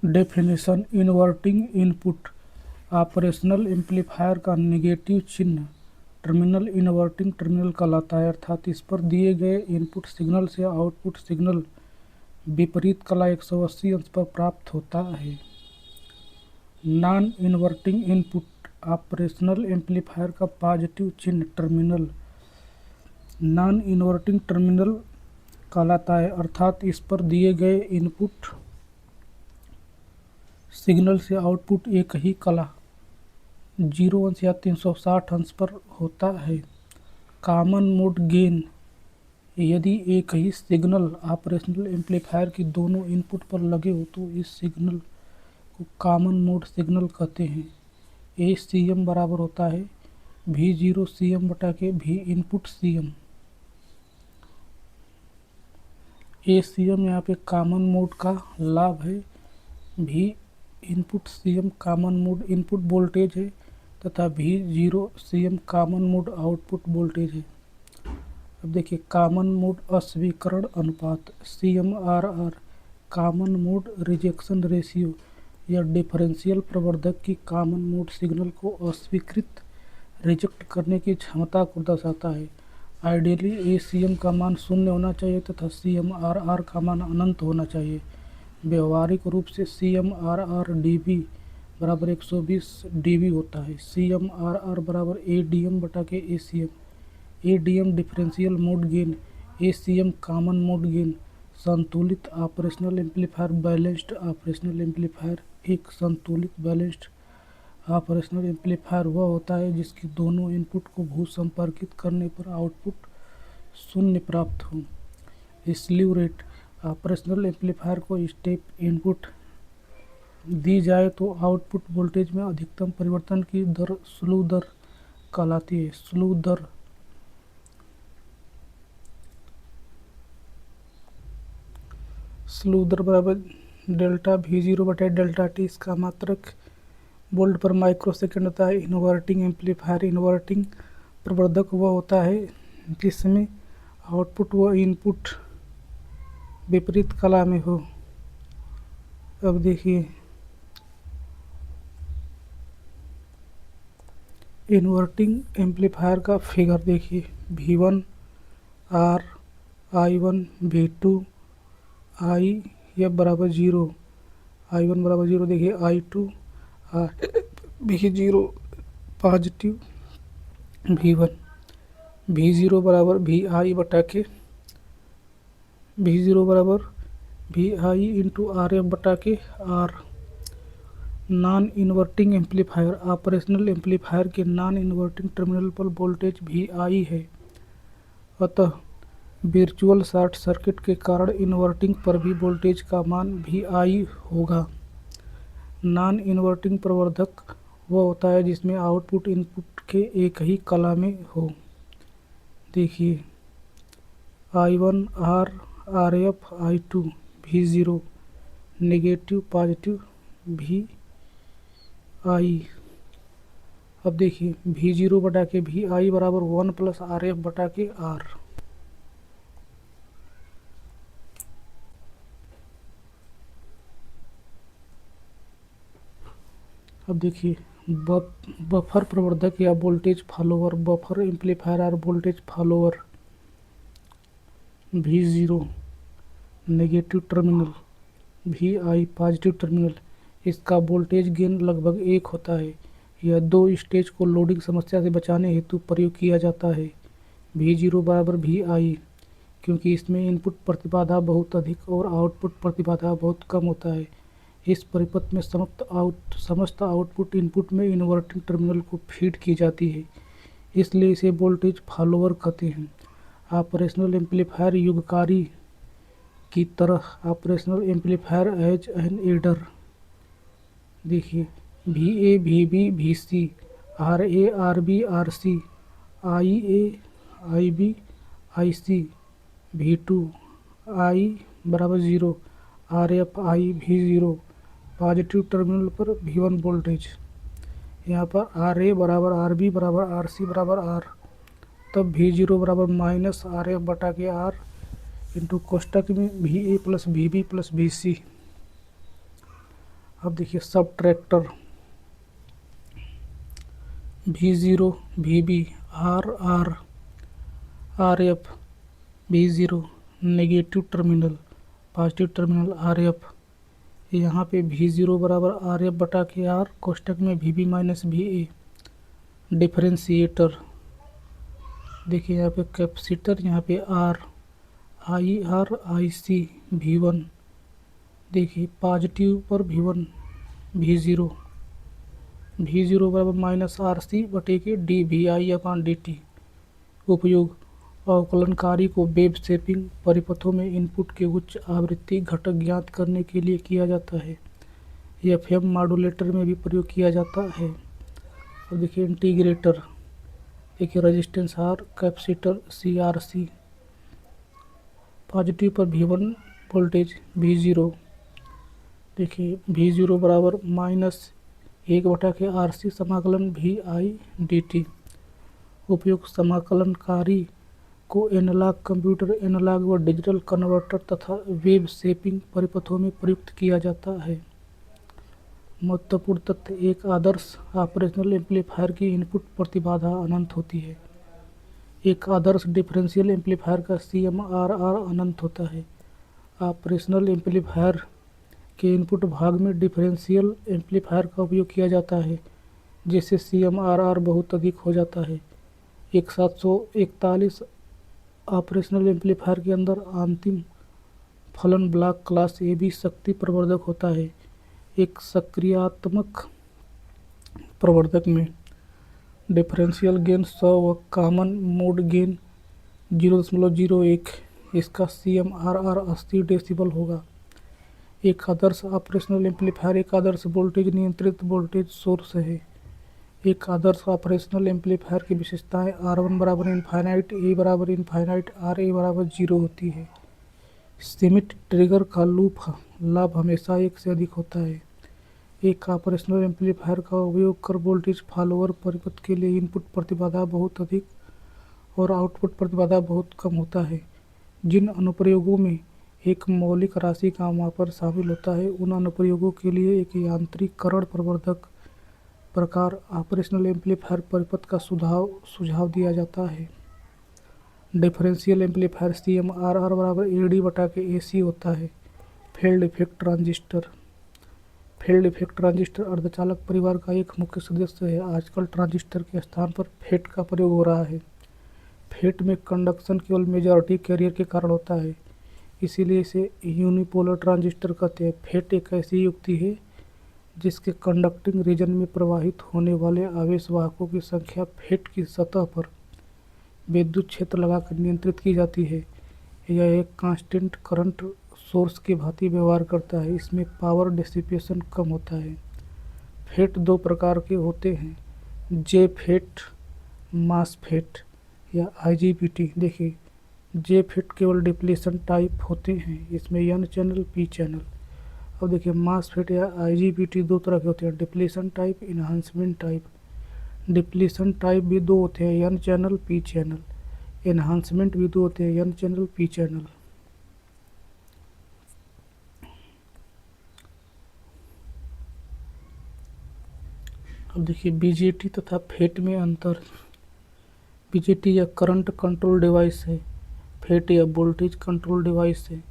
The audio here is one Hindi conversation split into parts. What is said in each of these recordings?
Definition: inverting input operational amplifier का नेगेटिव चिन्ह टर्मिनल इन्वर्टिंग टर्मिनल कहलाता है, अर्थात इस पर दिए गए इनपुट सिग्नल से आउटपुट सिग्नल विपरीत कला 180 अंश पर प्राप्त होता है। Non inverting input operational amplifier का पॉजिटिव चिन्ह टर्मिनल नॉन इन्वर्टिंग टर्मिनल कहलाता है, अर्थात इस पर दिए गए इनपुट सिग्नल से आउटपुट एक ही कला 0 अंश या 360 अंश पर होता है। कॉमन मोड गेन: यदि एक ही सिग्नल ऑपरेशनल एम्पलीफायर की दोनों इनपुट पर लगे हो तो इस सिग्नल को कॉमन मोड सिग्नल कहते हैं। ACM बराबर होता है V0 CM बटा के V इनपुट CM। ACM यहाँ पे कॉमन मोड का लाभ है, V input CM common mode input voltage है तथा V0 CM common mode output voltage है। अब देखिए कॉमन मोड अस्वीकरण अनुपात CMRR common mode rejection ratio या डिफरेंशियल प्रवर्धक की कॉमन मोड सिग्नल को अस्वीकृत रिजेक्ट करने की क्षमता को दर्शाता है। आइडियली ACM का मान 0 होना चाहिए तथा CMRR का मान अनंत होना चाहिए। व्यवहारिक रूप से CMRR dB बराबर 120 dB होता है। CMRR बराबर ADM बटा के ACM। ADM differential mode gain, ACM common mode gain. संतुलित operational amplifier balanced operational amplifier एक संतुलित बैलेंस्ड ऑपरेशनल एम्पलीफायर वह होता है जिसकी दोनों इनपुट को भू संपर्कित करने पर आउटपुट 0 प्राप्त हो। स्लीव रेट: ऑपरेशनल एम्पलीफायर को स्टेप इनपुट दी जाए तो आउटपुट वोल्टेज में अधिकतम परिवर्तन की दर स्लू दर कहलाती है। स्लू दर बराबर डेल्टा V0 बटे डेल्टा टी। इसका मात्रक वोल्ट पर माइक्रो सेकेंड होता है। इन्वर्टिंग एम्पलीफायर इन्वर्टिंग प्रवर्धक वह होता है जिसमें आउटपुट व इनपुट विपरीत कला में हो। अब देखिए इन्वर्टिंग एम्पलीफायर का फिगर देखिए, V1 R I1 V2 I यह बराबर 0, I1 बराबर 0। देखिए I2 V0 positive V1 V0 बराबर VI बटा के V0 बराबर VI इंटू RF बटा के R। Non inverting amplifier operational amplifier के नॉन इन्वर्टिंग टर्मिनल पर वोल्टेज VI है, अतः वर्चुअल शॉर्ट सर्किट के कारण इन्वर्टिंग पर भी वोल्टेज का मान VI होगा। नॉन इन्वर्टिंग प्रवर्धक वह होता है जिसमें आउटपुट इनपुट के एक ही कला में हो। देखिए I1 R RF I2 V0 negative positive VI। अब देखिए V0 बटा के VI बराबर 1 प्लस RF बटा के R। अब देखिए बफर प्रवर्धक या वोल्टेज फॉलोअर बफर एम्पलीफायर और voltage follower V0 negative terminal VI positive terminal. इसका वोल्टेज गेन लगभग 1 होता है। यह 2 स्टेज को लोडिंग समस्या से बचाने हेतु प्रयोग किया जाता है। V0 बराबर VI क्योंकि इसमें इनपुट प्रतिबाधा बहुत अधिक और आउटपुट प्रतिबाधा बहुत कम होता है। इस परिपथ में समस्त आउटपुट इनपुट में इन्वर्टिंग टर्मिनल को फीड की जाती है, इसलिए इसे वोल्टेज फॉलोअर कहते हैं। ऑपरेशनल एम्पलीफायर युगकारी की तरह operational amplifier as an adder. देखिए VA VB VC RA RB RC IA IB IC V2 I बराबर 0 RF I V0 positive terminal पर V1 वोल्टेज। यहाँ पर RA बराबर RB बराबर RC बराबर R, तब V0 बराबर माइनस RF बटा के R इंटू कोष्टक में VA plus VB plus VC। अब देखिए subtractor V0 VB RR RF V0 negative terminal positive terminal RF। यहाँ पे V0 बराबर RF बटा के R कोष्टक में VB माइनस VA। डिफरेंशिएटर देखिए यहाँ पे कैपेसिटर, यहाँ पे R IR IC V1 देखिए पॉजिटिव पर V1 V0 बराबर माइनस RC बटे के dVi/dt। उपयोग अवकलनकारी को वेव शेपिंग परिपथों में इनपुट के उच्च आवृत्ति घटक ज्ञात करने के लिए किया जाता है। FM मॉड्यूलेटर में भी प्रयोग किया जाता है। अब देखिए इंटीग्रेटर, देखिए resistance R, capacitor CRC, positive पर V1 वोल्टेज V0 देखिए V0 बराबर -1 बटा के RC समाकलन VI/dt। उपयोग समाकलनकारी को एनालॉग कंप्यूटर, एनालॉग व डिजिटल कन्वर्टर तथा वेव शेपिंग परिपथों में प्रयुक्त किया जाता है। महत्वपूर्ण तथ्य, एक आदर्श ऑपरेशनल एम्पलीफायर की इनपुट प्रतिबाधा अनंत होती है। एक आदर्श डिफरेंशियल एम्पलीफायर का CMRR अनंत होता है। ऑपरेशनल एम्पलीफायर के इनपुट भाग में डिफरेंशियल एम्पलीफायर का उपयोग किया जाता है, जिससे CMRR बहुत अधिक हो जाता है। एक 741 ऑपरेशनल एम्पलीफायर के अंदर अंतिम फलन ब्लॉक क्लास AB शक्ति प्रवर्धक होता है। एक सक्रियात्मक प्रवर्धक में डिफरेंशियल गेन 100 व कॉमन मोड गेन 0.01, इसका CMRR 80 डेसिबल होगा। एक आदर्श ऑपरेशनल एम्पलीफायर एक आदर्श वोल्टेज नियंत्रित वोल्टेज सोर्स है। एक आदर्श ऑपरेशनल एम्पलीफायर की विशेषताएं R1 बराबर इनफाइनाइट, A बराबर इनफाइनाइट, RA बराबर 0 होती है। सीमित ट्रिगर का लूप लाभ हमेशा 1 से अधिक होता है। एक ऑपरेशनल एम्पलीफायर का उपयोग कर वोल्टेज फॉलोअर परिपथ के लिए इनपुट प्रतिबाधा बहुत अधिक और आउटपुट प्रतिबाधा बहुत कम होता है। जिन अनुप्रयोगों में एक मौलिक राशि का मापन शामिल होता है, उन अनुप्रयोगों के लिए एक यांत्रिकरण प्रवर्धक प्रकार ऑपरेशनल एम्पलीफायर परिपथ का सुझाव दिया जाता है। डिफरेंशियल एम्पलीफायर CMRR बराबर AD बटा के AC होता है। Field effect transistor, field effect transistor अर्धचालक परिवार का एक मुख्य सदस्य है। आजकल ट्रांजिस्टर के स्थान पर फेट का प्रयोग हो रहा है। फेट में कंडक्शन केवल मेजॉरिटी कैरियर के कारण होता है, इसीलिए इसे यूनिपोलर ट्रांजिस्टर कहते हैं। फेट एक ऐसी युक्ति है जिसके कंडक्टिंग रीजन में प्रवाहित होने वाले आवेश वाहकों की संख्या फेट की सतह पर विद्युत क्षेत्र लगाकर नियंत्रित की जाती है। यह एक कांस्टेंट करंट सोर्स की भांति व्यवहार करता है। इसमें पावर डिसिपेशन कम होता है। फेट 2 प्रकार के होते हैं, जे फेट, मास फेट या IGBT। देखिए जे फेट केवल डिप्लीशन टाइप होते हैं, इसमें N चैनल, P चैनल। अब देखिए मासफेट या IGBT 2 तरह के होते हैं, depletion type, enhancement type. Depletion type भी 2 होते हैं, N channel, P channel. Enhancement भी 2 होते हैं, N चैनल, P चैनल। अब देखिए BJT तथा फेट में अंतर। BJT या करंट कंट्रोल डिवाइस है, फेट या वोल्टेज कंट्रोल डिवाइस है।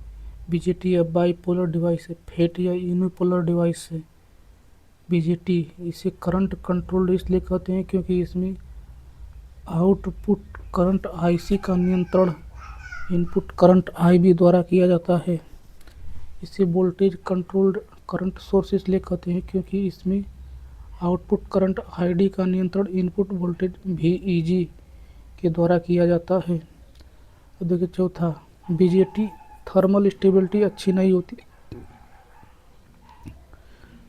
BJT या बाईपोलर डिवाइस है, फेट या यूनिपोलर डिवाइस है। BJT इसे करंट कंट्रोल्ड इसलिए कहते हैं क्योंकि इसमें आउटपुट करंट IC का नियंत्रण इनपुट करंट IB द्वारा किया जाता है। इसे वोल्टेज कंट्रोल्ड करंट सोर्स इसलिए कहते हैं क्योंकि इसमें आउटपुट करंट ID का नियंत्रण इनपुट वोल्टेज VEG के द्वारा किया जाता है। अब देखिए चौथा, BJT थर्मल स्टेबिलिटी अच्छी नहीं होती।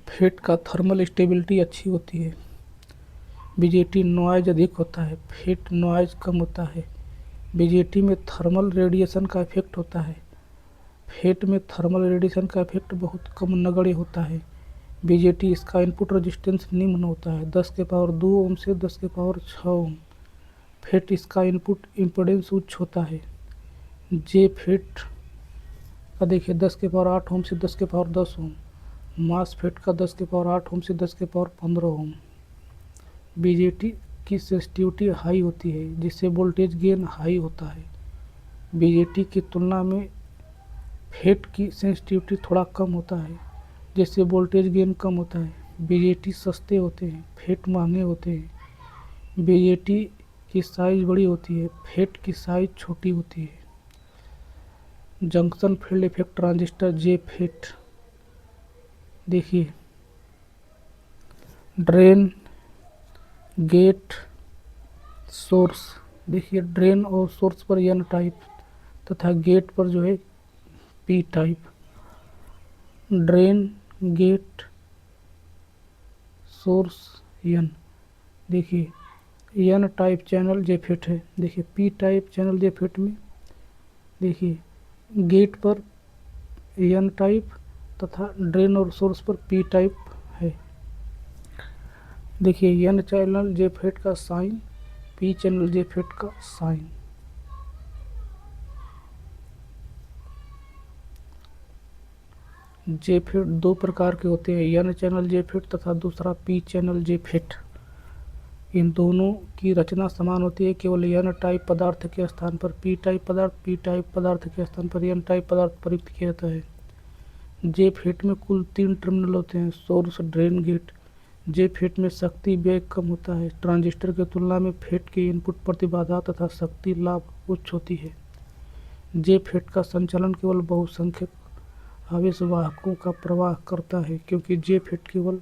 फेट का थर्मल स्टेबिलिटी अच्छी होती है। BJT नॉइज अधिक होता है, फेट नॉइज कम होता है। BJT में थर्मल रेडिएशन का इफेक्ट होता है, फेट में थर्मल रेडिएशन का इफेक्ट बहुत कम नगण्य होता है। BJT इसका इनपुट रेजिस्टेंस निम्न होता है, 10 के पावर 2 ओम से 10 के पावर 6 ओम। फेट इसका इनपुट इम्पीडेंस उच्च होता है। जे फेट का देखिए 10 के पावर 8 ओम से 10 के पावर 10 ओम। मासफेट का 10 के पावर 8 ओम से 10 के पावर 15 ओम। बीजेटी की सेंसिटिविटी हाई होती है जिससे वोल्टेज गेन हाई होता है। बीजेटी की तुलना में फेट की सेंसिटिविटी थोड़ा कम होता है जिससे वोल्टेज गेन कम होता है। बीजेटी सस्ते होते हैं, फेट महंगे होते हैं। बीजेटी की साइज़ बड़ी होती है, फेट की साइज़ छोटी होती है। Junction field effect transistor JFET, देखिए ड्रेन, गेट, सोर्स। देखिए ड्रेन और सोर्स पर एन टाइप तथा गेट पर जो है P type. Drain, gate, source, N. देखिए एन टाइप चैनल जेफेट है। देखिए पी टाइप चैनल जेफेट में देखिए गेट पर एन टाइप तथा ड्रेन और सोर्स पर पी टाइप है। देखिए एन चैनल जेफेट का साइन, पी चैनल जेफेट का साइन। जेफेट दो प्रकार के होते हैं, एन चैनल जेफेट तथा दूसरा पी चैनल जेफेट। इन दोनों की रचना समान होती है, केवल एन टाइप पदार्थ के स्थान पर पी टाइप पदार्थ, पी टाइप पदार्थ के स्थान पर एन टाइप पदार्थ प्रयुक्त किया जाता है। जेफेट में कुल 3 टर्मिनल होते हैं, सोर्स, ड्रेन, गेट। जेफेट में शक्ति व्यय कम होता है। ट्रांजिस्टर की तुलना में फेट की इनपुट प्रतिबाधा तथा शक्ति लाभ उच्च होती है। जेफेट का संचालन केवल बहुसंख्यक आवेशवाहकों का प्रवाह करता है क्योंकि जेफेट केवल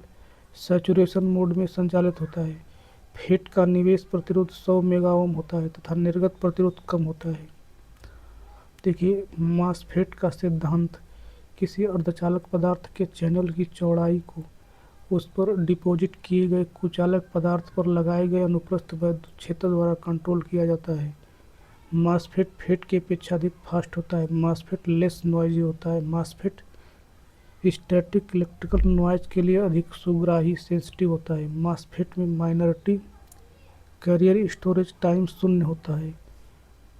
सैचुरेशन मोड में संचालित होता है। फेट का निवेश प्रतिरोध 100 मेगा ओम होता है तथा निर्गत प्रतिरोध कम होता है। देखिए मासफेट का सिद्धांत, किसी अर्धचालक पदार्थ के चैनल की चौड़ाई को उस पर डिपॉजिट किए गए कुचालक पदार्थ पर लगाए गए अनुप्रस्थ वैद्युत क्षेत्र द्वारा कंट्रोल किया जाता है। मासफेट फेट के अपेक्षा अधिक फास्ट होता है। मासफेट लेस नॉइजी होता है। मासफेट स्टैटिक इलेक्ट्रिकल नॉइज के लिए अधिक सुग्राही सेंसिटिव होता है। मासफेट में माइनॉरिटी कैरियर स्टोरेज टाइम शून्य होता है।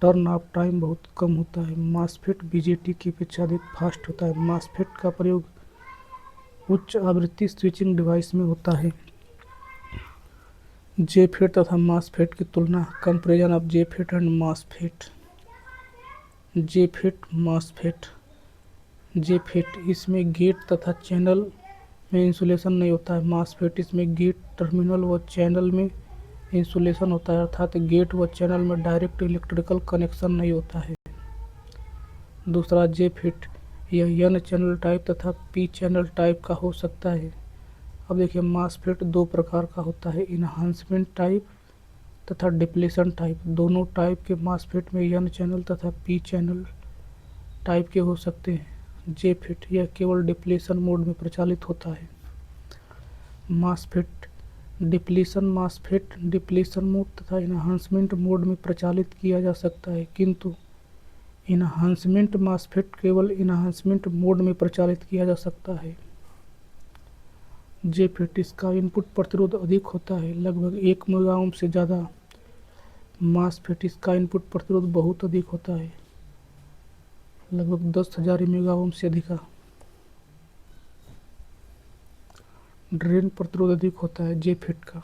टर्न ऑफ टाइम बहुत कम होता है। मासफेट बीजेटी की अपेक्षा अधिक फास्ट होता है। मासफेट का प्रयोग उच्च आवृत्ति स्विचिंग डिवाइस में होता है। जेफेट तथा मासफेट की तुलना, comparison of JFET and MOSFET. JFET, MOSFET. JFET इसमें गेट तथा चैनल में इंसुलेशन नहीं होता है। मासफेट इसमें गेट, टर्मिनल व चैनल में इंसुलेशन होता है, अर्थात गेट व चैनल में डायरेक्ट इलेक्ट्रिकल कनेक्शन नहीं होता है। दूसरा जेफेट यह एन चैनल टाइप तथा पी चैनल टाइप का हो सकता है। अब देखिए मासफेट दो प्रकार का होता है, इन्हांसमेंट टाइप तथा डिप्लेशन टाइप। दोनों टाइप के मासफेट में एन चैनल तथा पी चैनल टाइप के हो सकते हैं। जेफेट यह केवल डिप्लेशन मोड में प्रचालित होता है। MOSFET depletion MOSFET depletion mode तथा इन्हांसमेंट मोड में प्रचालित किया जा सकता है, किंतु इन्हांसमेंट मासफेट केवल इन्हांसमेंट मोड में प्रचालित किया जा सकता है। जेफेट इसका इनपुट प्रतिरोध अधिक होता है, लगभग 1 मेगा ओम से ज़्यादा। मासफेट इसका इनपुट प्रतिरोध बहुत अधिक होता है, लगभग 10,000 मेगा ओम से अधिक। ड्रेन प्रतिरोध अधिक होता है जेफेट का।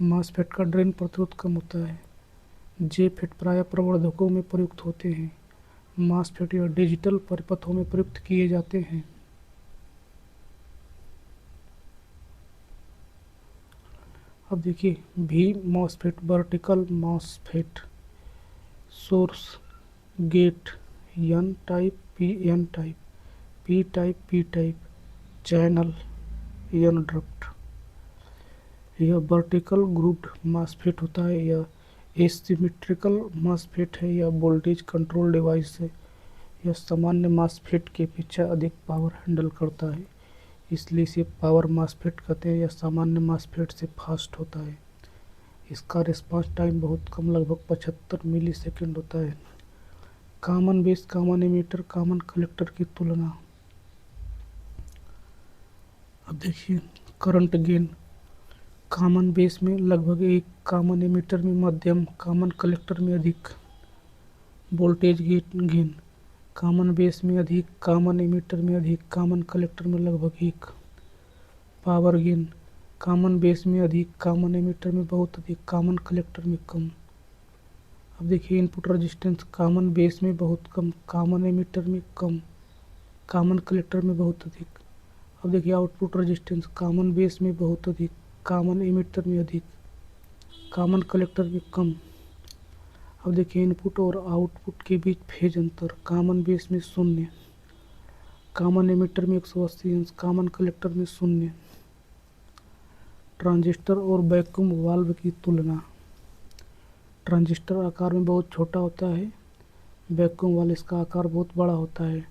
मासफेट का ड्रेन प्रतिरोध कम होता है। जेफेट प्रायः प्रवर्धकों में प्रयुक्त होते हैं। मासफेट या डिजिटल परिपथों में प्रयुक्त किए जाते हैं। अब देखिए भी MOSFET, vertical MOSFET, source, gate, N type, P N type, P type, P type, channel, N drift. यह वर्टिकल ग्रुप्ड मॉसफेट होता है। यह एसिमेट्रिकल मॉसफेट है। यह वोल्टेज कंट्रोल डिवाइस है। यह सामान्य मॉसफेट की अपेक्षा अधिक पावर हैंडल करता है, इसलिए इसे पावर मॉसफेट कहते हैं। यह सामान्य मॉसफेट से फास्ट होता है। इसका रिस्पांस टाइम बहुत कम, लगभग 75 मिलीसेकंड होता है। Common base, common emitter, common collector की तुलना। अब देखिए करंट गेन, कॉमन बेस में लगभग 1, कॉमन एमिटर में मध्यम, कॉमन कलेक्टर में अधिक। वोल्टेज गेन, कॉमन बेस में अधिक, कॉमन एमिटर में अधिक, कॉमन कलेक्टर में लगभग 1। पावर गेन, कॉमन बेस में अधिक, कॉमन एमिटर में बहुत अधिक, कॉमन कलेक्टर में कम। अब देखिए इनपुट रेजिस्टेंस, कॉमन बेस में बहुत कम, कॉमन एमिटर में कम, कॉमन कलेक्टर में बहुत अधिक। अब देखिए आउटपुट रेजिस्टेंस, कॉमन बेस में बहुत अधिक, कॉमन एमिटर में अधिक, कॉमन कलेक्टर में कम। अब देखिए इनपुट और आउटपुट के बीच फेज अंतर, कॉमन बेस में 0, कॉमन एमिटर में 180 अंश, कॉमन कलेक्टर में 0। ट्रांजिस्टर और वैक्यूम वाल्व की तुलना। ट्रांजिस्टर आकार में बहुत छोटा होता है, वैक्यूम वाल्व इसका आकार बहुत बड़ा होता है।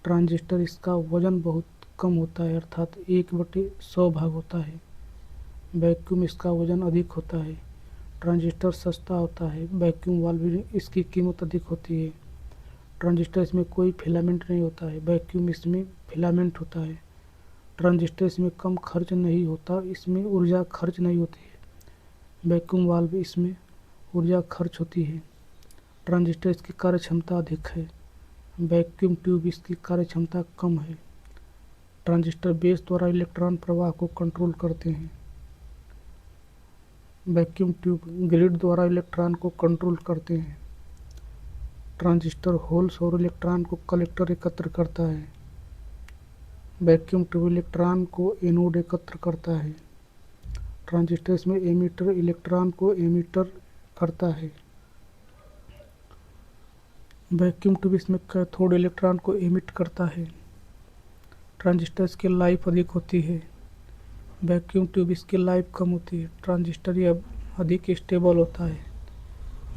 ट्रांजिस्टर इसका वजन बहुत कम होता है, अर्थात 1/100 भाग होता है। वैक्यूम इसका वजन अधिक होता है। ट्रांजिस्टर सस्ता होता है, वैक्यूम वाल्व इसकी कीमत अधिक होती है। ट्रांजिस्टर इसमें कोई फिलामेंट नहीं होता है, वैक्यूम इसमें फिलामेंट होता है। ट्रांजिस्टर इसमें कम खर्च नहीं होता, इसमें ऊर्जा खर्च नहीं होती है। वैक्यूम वाल्व इसमें ऊर्जा खर्च होती है। ट्रांजिस्टर इसकी कार्यक्षमता अधिक है, वैक्यूम ट्यूब इसकी कार्यक्षमता कम है। ट्रांजिस्टर बेस द्वारा इलेक्ट्रॉन प्रवाह को कंट्रोल करते हैं, वैक्यूम ट्यूब ग्रिड द्वारा इलेक्ट्रॉन को कंट्रोल करते हैं। ट्रांजिस्टर होल्स और इलेक्ट्रॉन को कलेक्टर एकत्र करता है, वैक्यूम ट्यूब इलेक्ट्रॉन को एनोड एकत्र करता है। ट्रांजिस्टर इसमें एमिटर इलेक्ट्रॉन को एमिटर करता है, वैक्यूम ट्यूब इसमें कैथोड इलेक्ट्रॉन को एमिट करता है। ट्रांजिस्टर की लाइफ अधिक होती है, वैक्यूम ट्यूब इसकी लाइफ कम होती है। ट्रांजिस्टर यह अधिक स्टेबल होता है,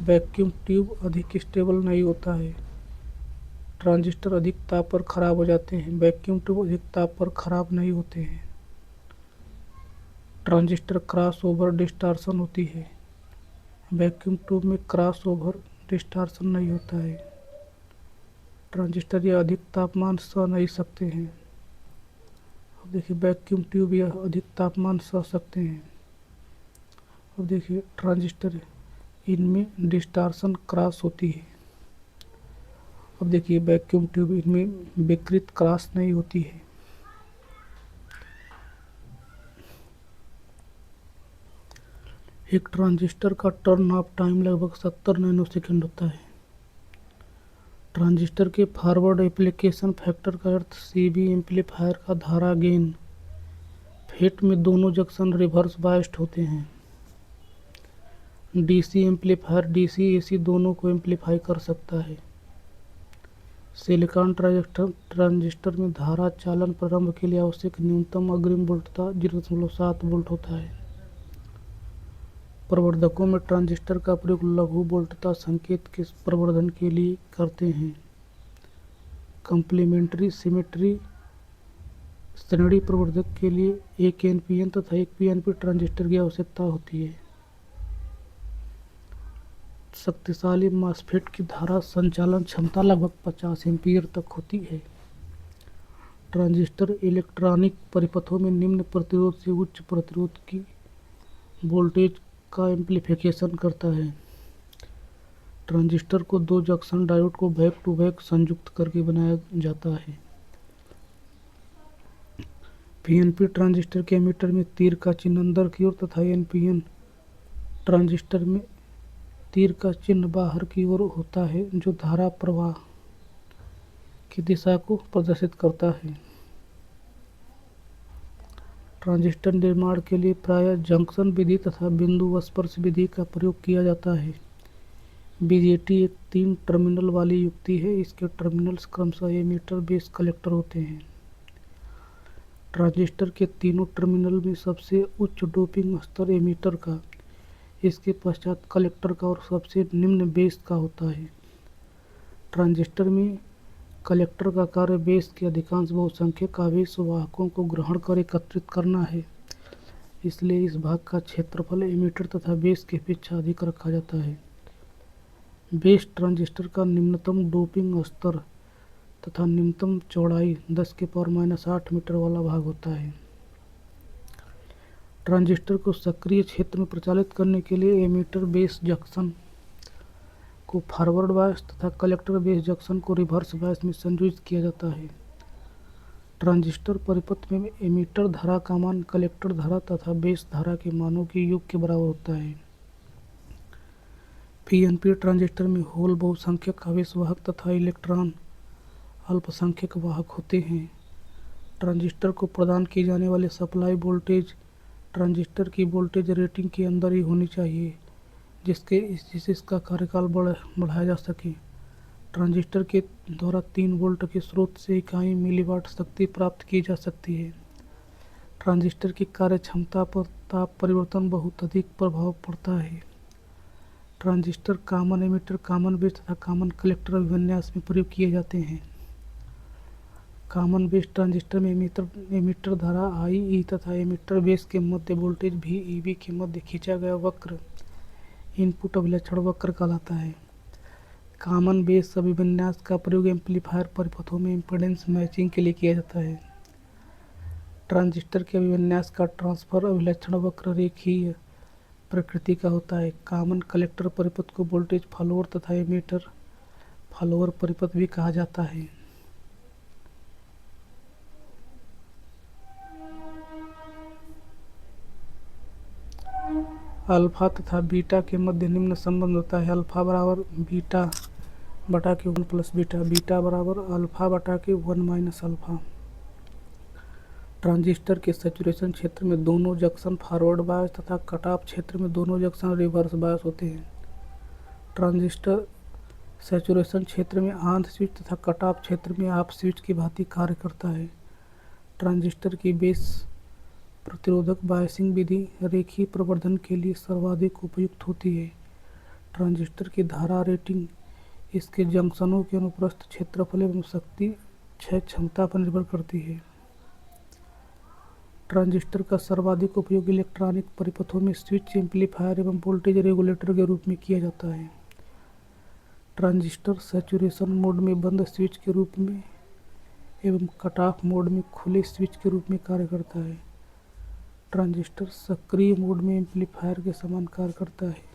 वैक्यूम ट्यूब अधिक स्टेबल नहीं होता है। ट्रांजिस्टर अधिक ताप पर खराब हो जाते हैं, वैक्यूम ट्यूब अधिक ताप पर खराब नहीं होते हैं। ट्रांजिस्टर क्रॉस ओवर डिस्टॉर्शन होती है, वैक्यूम ट्यूब में क्रॉस ओवर डिस्टॉर्शन नहीं होता है। ट्रांजिस्टर यह अधिक तापमान सह नहीं सकते हैं। अब देखिए वैक्यूम ट्यूब यह अधिक तापमान सह सकते हैं। अब देखिए ट्रांजिस्टर इनमें डिस्टॉर्शन क्रॉस होती है। अब देखिए वैक्यूम ट्यूब इनमें विकृत क्रॉस नहीं होती है। एक ट्रांजिस्टर का टर्न ऑफ टाइम लगभग 70 नैनोसेकंड होता है। ट्रांजिस्टर के फॉरवर्ड एप्लीकेशन फैक्टर का अर्थ सीबी एम्पलीफायर का धारा गेन। फेट में दोनों जंक्शन रिवर्स बायस्ड होते हैं। डीसी एम्पलीफायर डीसी एसी दोनों को एम्पलीफाई कर सकता है। सिलिकॉन ट्रांजिस्टर में धारा चालन प्रारंभ के लिए आवश्यक न्यूनतम अग्रिम वोल्टता 0.7 वोल्ट होता है। प्रवर्धकों में ट्रांजिस्टर का प्रयोग लघु वोल्टता संकेत के प्रवर्धन के लिए करते हैं। कंप्लीमेंट्री सिमेट्री श्रेणी प्रवर्धक के लिए एक एनपीएन तथा एक पीएनपी ट्रांजिस्टर की आवश्यकता होती है। शक्तिशाली मॉसफेट की धारा संचालन क्षमता लगभग 50 एम्पीयर तक होती है। ट्रांजिस्टर इलेक्ट्रॉनिक परिपथों में निम्न प्रतिरोध से उच्च प्रतिरोध की वोल्टेज का एम्प्लीफिकेशन करता है। ट्रांजिस्टर को दो जंक्शन डायोड को बैक टू बैक संयुक्त करके बनाया जाता है। पीएनपी ट्रांजिस्टर के एमीटर में तीर का चिन्ह अंदर की ओर तथा एनपीएन ट्रांजिस्टर में तीर का चिन्ह बाहर की ओर होता है, जो धारा प्रवाह की दिशा को प्रदर्शित करता है। ट्रांजिस्टर निर्माण के लिए प्रायः जंक्शन विधि तथा बिंदु स्पर्श विधि का प्रयोग किया जाता है। बीजेटी एक 3 टर्मिनल वाली युक्ति है। इसके टर्मिनल्स क्रमशः एमीटर बेस कलेक्टर होते हैं। ट्रांजिस्टर के तीनों टर्मिनल में सबसे उच्च डोपिंग स्तर एमीटर का, इसके पश्चात कलेक्टर का और सबसे निम्न बेस का होता है। ट्रांजिस्टर में कलेक्टर का कार्य बेस के अधिकांश बहुसंख्यक आवेश वाहकों को ग्रहण कर एकत्रित करना है, इसलिए इस भाग का क्षेत्रफल एमीटर तथा बेस की अपेक्षा अधिक रखा जाता है। बेस ट्रांजिस्टर का निम्नतम डोपिंग स्तर तथा निम्नतम चौड़ाई 10⁻⁸ मीटर वाला भाग होता है। ट्रांजिस्टर को सक्रिय क्षेत्र में प्रचालित करने के लिए एमीटर बेस जंक्शन को फॉरवर्ड बायस तथा कलेक्टर बेस जंक्शन को रिवर्स बायस में संयोजित किया जाता है। ट्रांजिस्टर परिपथ में एमिटर धारा का मान कलेक्टर धारा तथा बेस धारा के मानों के योग के बराबर होता है। पीएनपी ट्रांजिस्टर में होल बहुसंख्यक आवेश वाहक तथा इलेक्ट्रॉन अल्पसंख्यक वाहक होते हैं। ट्रांजिस्टर को प्रदान की जाने वाली सप्लाई वोल्टेज ट्रांजिस्टर की वोल्टेज रेटिंग के अंदर ही होनी चाहिए, जिससे इसका कार्यकाल बढ़ाया जा सके। ट्रांजिस्टर के द्वारा 3 वोल्ट के स्रोत से इकाई मिलीवाट शक्ति प्राप्त की जा सकती है। ट्रांजिस्टर की कार्यक्षमता पर ताप परिवर्तन बहुत अधिक प्रभाव पड़ता है। Transistor common emitter, common base तथा कॉमन कलेक्टर अभिविन्यास में प्रयोग किए जाते हैं। कॉमन बेस ट्रांजिस्टर में एमिटर धारा आई तथा एमिटर बेस के मध्य वोल्टेज VEB के मध्य खींचा गया वक्र इनपुट अभिलक्षण वक्र कहलाता है। कॉमन बेस अभिविन्यास का प्रयोग एम्पलीफायर परिपथों में इम्पीडेंस मैचिंग के लिए किया जाता है। ट्रांजिस्टर के अभिविन्यास का ट्रांसफर अभिलक्षण वक्र रेखीय प्रकृति का होता है। कॉमन कलेक्टर परिपथ को वोल्टेज फॉलोअर तथा एमिटर फॉलोअर परिपथ भी कहा जाता है। अल्फा तथा बीटा के मध्य निम्न संबंध होता है। अल्फा बराबर बीटा बटा के 1 प्लस बीटा, बीटा बराबर अल्फा बटा के 1 माइनस अल्फा। ट्रांजिस्टर के सैचुरेशन क्षेत्र में दोनों जंक्शन फॉरवर्ड बायस तथा कट ऑफ क्षेत्र में दोनों जंक्शन रिवर्स बायस होते हैं। ट्रांजिस्टर सैचुरेशन क्षेत्र में ऑन स्विच तथा कट ऑफ क्षेत्र में ऑफ स्विच की भांति कार्य करता है। ट्रांजिस्टर की बेस प्रतिरोधक बायसिंग विधि रेखीय प्रवर्धन के लिए सर्वाधिक उपयुक्त होती है। ट्रांजिस्टर की धारा रेटिंग इसके जंक्शनों के अनुप्रस्थ क्षेत्रफल एवं शक्ति क्षय क्षमता पर निर्भर करती है। ट्रांजिस्टर का सर्वाधिक उपयोग इलेक्ट्रॉनिक परिपथों में स्विच, एम्पलीफायर एवं वोल्टेज रेगुलेटर के रूप में किया जाता है। ट्रांजिस्टर सैचुरेशन मोड में बंद स्विच के रूप में एवं कट ऑफ मोड में खुले स्विच के रूप में कार्य करता है। ट्रांजिस्टर सक्रिय मोड में एम्पलीफायर के समान कार्य करता है।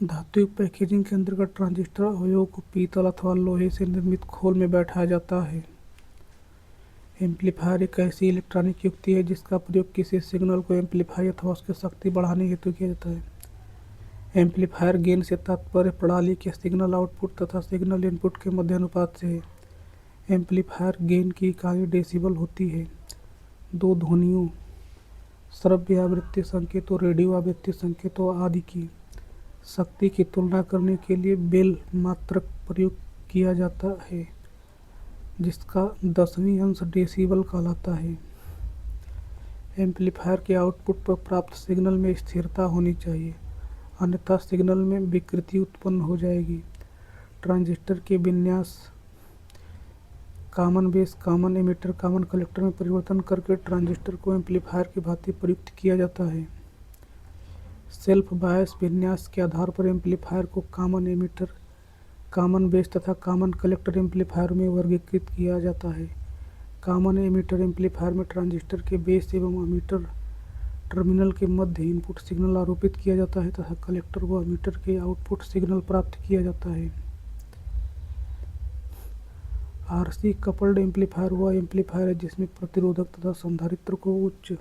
धातु पैकेजिंग के अंतर्गत ट्रांजिस्टर अवयव को पीतल अथवा लोहे से निर्मित खोल में बैठाया जाता है। एम्पलीफायर एक ऐसी इलेक्ट्रॉनिक युक्ति है जिसका प्रयोग किसी सिग्नल को एम्पलीफाई अथवा उसकी शक्ति बढ़ाने हेतु किया जाता है। एम्पलीफायर गेन से तात्पर्य प्रणाली के सिग्नल आउटपुट तथा सिग्नल इनपुट के मध्य अनुपात से है। एम्पलीफायर गेन की इकाई डेसिबल होती है। दो ध्वनियों, श्रव्य आवृत्ति संकेतों, रेडियो आवृत्ति संकेतों आदि की शक्ति की तुलना करने के लिए बेल मात्रक प्रयोग किया जाता है, जिसका 10वीं अंश डेसिबल कहलाता है। एम्पलीफायर के आउटपुट पर प्राप्त सिग्नल में स्थिरता होनी चाहिए, अन्यथा सिग्नल में विकृति उत्पन्न हो जाएगी। ट्रांजिस्टर के विन्यास common base, common emitter, common collector में परिवर्तन करके ट्रांजिस्टर को एम्पलीफायर की भांति प्रयुक्त किया जाता है। सेल्फ बायस विन्यास के आधार पर एम्पलीफायर को कॉमन एमिटर, कॉमन बेस तथा कॉमन कलेक्टर एम्पलीफायर में वर्गीकृत किया जाता है। कॉमन एमिटर एम्पलीफायर में ट्रांजिस्टर के बेस एवं एमिटर टर्मिनल के मध्य इनपुट सिग्नल आरोपित किया जाता है तथा कलेक्टर व एमिटर के आउटपुट सिग्नल प्राप्त किया जाता है। RC कपल्ड एम्पलीफायर वह एम्पलीफायर है जिसमें प्रतिरोधक तथा संधारित्र को उच्च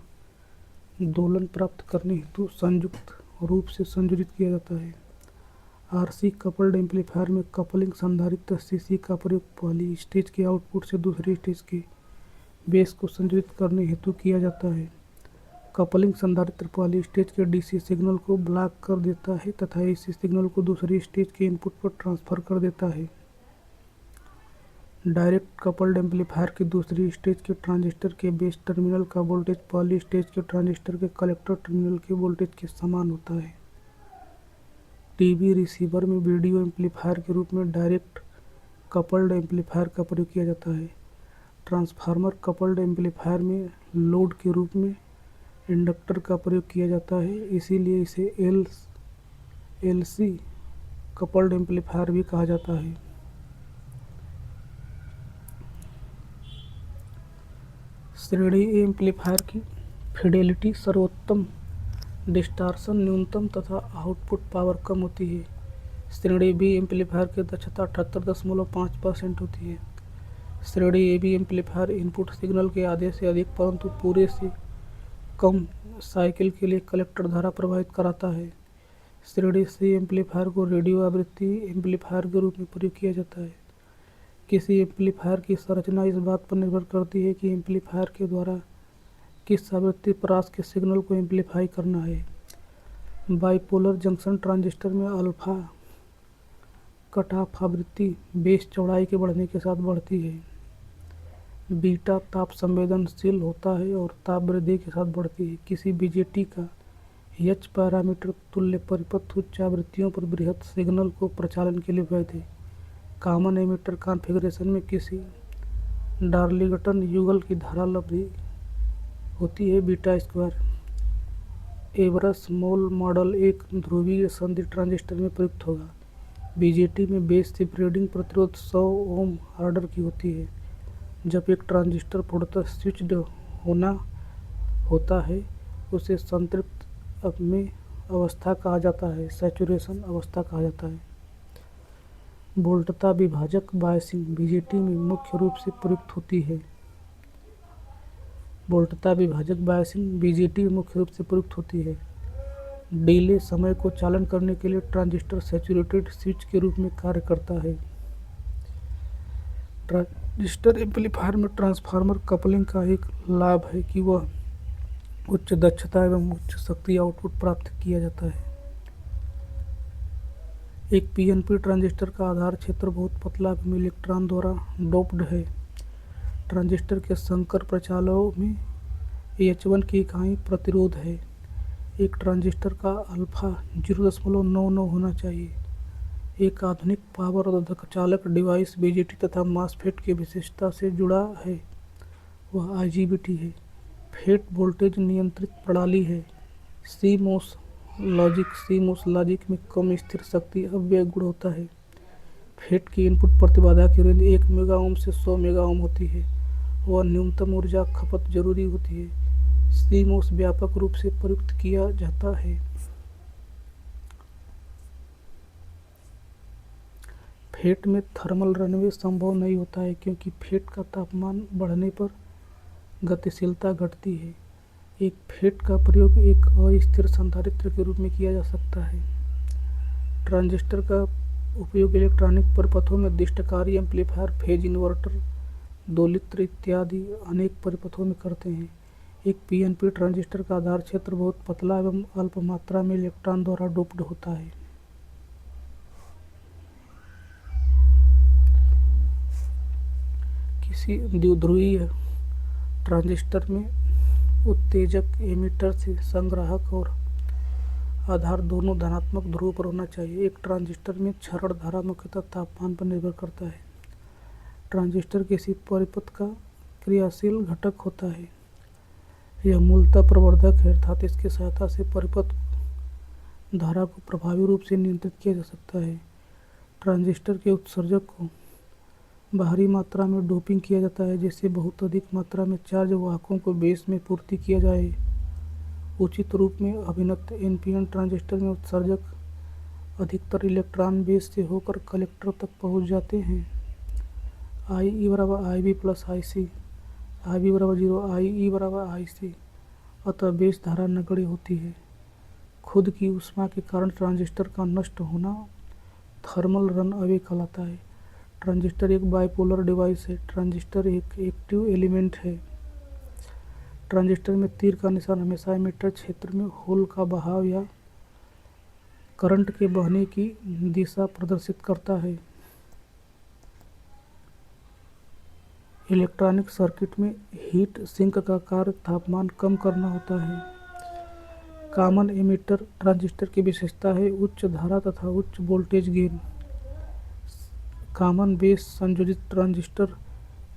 दोलन प्राप्त करने हेतु संयुक्त रूप से संयोजित किया जाता है। RC कपल्ड एम्पलीफायर में कपलिंग संधारित्र CC का प्रयोग पहली स्टेज के आउटपुट से दूसरी स्टेज के बेस को संयोजित करने हेतु किया जाता है। कपलिंग संधारित्र पहली स्टेज के DC सिग्नल को ब्लॉक कर देता है तथा AC सिग्नल को दूसरी स्टेज के इनपुट पर ट्रांसफर कर देता है। डायरेक्ट कपल्ड एम्पलीफायर की दूसरी स्टेज के ट्रांजिस्टर के बेस टर्मिनल का वोल्टेज पहली स्टेज के ट्रांजिस्टर के कलेक्टर टर्मिनल के वोल्टेज के समान होता है। टीवी रिसीवर में वीडियो एम्पलीफायर के रूप में डायरेक्ट कपल्ड एम्पलीफायर का प्रयोग किया जाता है। ट्रांसफार्मर कपल्ड एम्पलीफायर में लोड के रूप में इंडक्टर का प्रयोग किया जाता है, इसीलिए इसे LC कपल्ड एम्पलीफायर भी कहा जाता है। श्रेणी ए एम्पलीफायर की फिडेलिटी सर्वोत्तम डिस्टॉर्शन न्यूनतम तथा आउटपुट पावर कम होती है। श्रेणी बी एम्पलीफायर की दक्षता 78.5% होती है। श्रेणी A B amplifier input signal के आधे से अधिक परंतु पूरे से कम साइकिल के लिए कलेक्टर धारा प्रवाहित कराता है। श्रेणी सी एम्पलीफायर को रेडियो आवृत्ति एम्पलीफायर के रूप में प्रयोग किया जाता है। किसी एम्पलीफायर की संरचना इस बात पर निर्भर करती है कि एम्पलीफायर के द्वारा किस आवृत्ति परास के सिग्नल को एम्पलीफाई करना है। बाइपोलर जंक्शन ट्रांजिस्टर में अल्फा कट ऑफ आवृत्ति बेस चौड़ाई के बढ़ने के साथ बढ़ती है। बीटा ताप संवेदनशील होता है और ताप वृद्धि के साथ बढ़ती है। किसी बीजेटी का एच पैरामीटर तुल्य परिपथ उच्च आवृत्तियों पर बृहत सिग्नल को प्रचालन के लिए वैध है। कॉमन एमिटर कॉन्फ़िगरेशन में किसी डार्लिंगटन युगल की धारा लब्धि होती है बीटा स्क्वायर। एवरेज मोल मॉडल एक ध्रुवीय संधि ट्रांजिस्टर में प्रयुक्त होगा। बीजेटी में बेस स्प्रेडिंग प्रतिरोध 100 ओम ऑर्डर की होती है। जब एक ट्रांजिस्टर पूर्णतः स्विच्ड होना होता है उसे संतृप्त में अवस्था कहा जाता है, सैचुरेशन अवस्था कहा जाता है। वोल्टता विभाजक बायसिंग बीजेटी में मुख्य रूप से प्रयुक्त होती है। वोल्टता विभाजक बायसिंग बीजेटी में मुख्य रूप से प्रयुक्त होती है। डिले समय को चालन करने के लिए ट्रांजिस्टर सैचुरेटेड स्विच के रूप में कार्य करता है। ट्रांजिस्टर एम्पलीफायर में ट्रांसफार्मर कपलिंग का एक लाभ है कि वह उच्च दक्षता एवं उच्च शक्ति आउटपुट प्राप्त किया जाता है। एक पीएनपी ट्रांजिस्टर का आधार क्षेत्र बहुत पतला एवं इलेक्ट्रॉन द्वारा डोप्ड है। ट्रांजिस्टर के संकर प्रचालकों में H1 की इकाई प्रतिरोध है। एक ट्रांजिस्टर का अल्फा 0.99 होना चाहिए। एक आधुनिक पावर अर्धचालक डिवाइस बीजेटी तथा मॉसफेट की विशेषता से जुड़ा है, वह IGBT है। फेट वोल्टेज नियंत्रित प्रणाली है। सीमोस लॉजिक में कम स्थिर शक्ति अपव्यय गुण होता है। फेट की इनपुट प्रतिबाधा की रेंज 1 मेगा ओम से 100 मेगा ओम होती है। वह न्यूनतम ऊर्जा खपत जरूरी होती है। सीमोस व्यापक रूप से प्रयुक्त किया जाता है। फेट में थर्मल रनवे संभव नहीं होता है क्योंकि फेट का तापमान बढ़ने पर गतिशीलता घटती है। एक फेट का प्रयोग एक अस्थिर संधारित्र के रूप में किया जा सकता है। ट्रांजिस्टर का उपयोग इलेक्ट्रॉनिक परिपथों में दृष्टकारी एम्पलीफायर, फेज इन्वर्टर, दोलित्र इत्यादि अनेक परिपथों में करते हैं। एक पीएनपी ट्रांजिस्टर का आधार क्षेत्र बहुत पतला एवं अल्प मात्रा में इलेक्ट्रॉन द्वारा डोप्ड होता है। किसी द्विध्रुवीय ट्रांजिस्टर में उत्तेजक एमिटर से संग्राहक और आधार दोनों धनात्मक ध्रुव पर होना चाहिए। एक ट्रांजिस्टर में क्षरण धारा मुख्यतः तापमान पर निर्भर करता है। ट्रांजिस्टर किसी परिपथ का क्रियाशील घटक होता है। यह मूलतः प्रवर्धक है, अर्थात इसकी सहायता से परिपथ धारा को प्रभावी रूप से नियंत्रित किया जा सकता है। ट्रांजिस्टर के उत्सर्जक को बाहरी मात्रा में डोपिंग किया जाता है जिससे बहुत अधिक मात्रा में चार्ज वाहकों को बेस में पूर्ति किया जाए। उचित रूप में अभिनत एनपीएन ट्रांजिस्टर में उत्सर्जक अधिकतर इलेक्ट्रॉन बेस से होकर कलेक्टर तक पहुंच जाते हैं। IE बराबर IB प्लस IC, IB बराबर 0, IE बराबर IC, अतः बेस धारा नगण्य होती है। खुद की ऊष्मा के कारण ट्रांजिस्टर का नष्ट होना थर्मल रन अवे कहलाता है। ट्रांजिस्टर एक बाइपोलर डिवाइस है। ट्रांजिस्टर एक एक्टिव एलिमेंट है। ट्रांजिस्टर में तीर का निशान हमेशा एमिटर क्षेत्र में होल का बहाव या करंट के बहने की दिशा प्रदर्शित करता है। इलेक्ट्रॉनिक सर्किट में हीट सिंक का कार्य तापमान कम करना होता है। कॉमन एमिटर ट्रांजिस्टर की विशेषता है उच्च धारा तथा उच्च वोल्टेज गेन। कॉमन बेस संयोजित ट्रांजिस्टर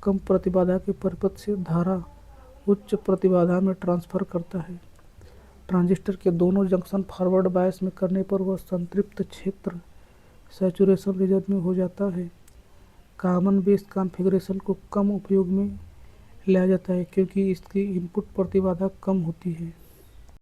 कम प्रतिबाधा के परिपथ से धारा उच्च प्रतिबाधा में ट्रांसफर करता है। ट्रांजिस्टर के दोनों जंक्शन फॉरवर्ड बायस में करने पर वह संतृप्त क्षेत्र सैचुरेशन रीजन में हो जाता है। कॉमन बेस कॉन्फ़िगरेशन को कम उपयोग में लिया जाता है क्योंकि इसकी इनपुट प्रतिबाधा कम होती है।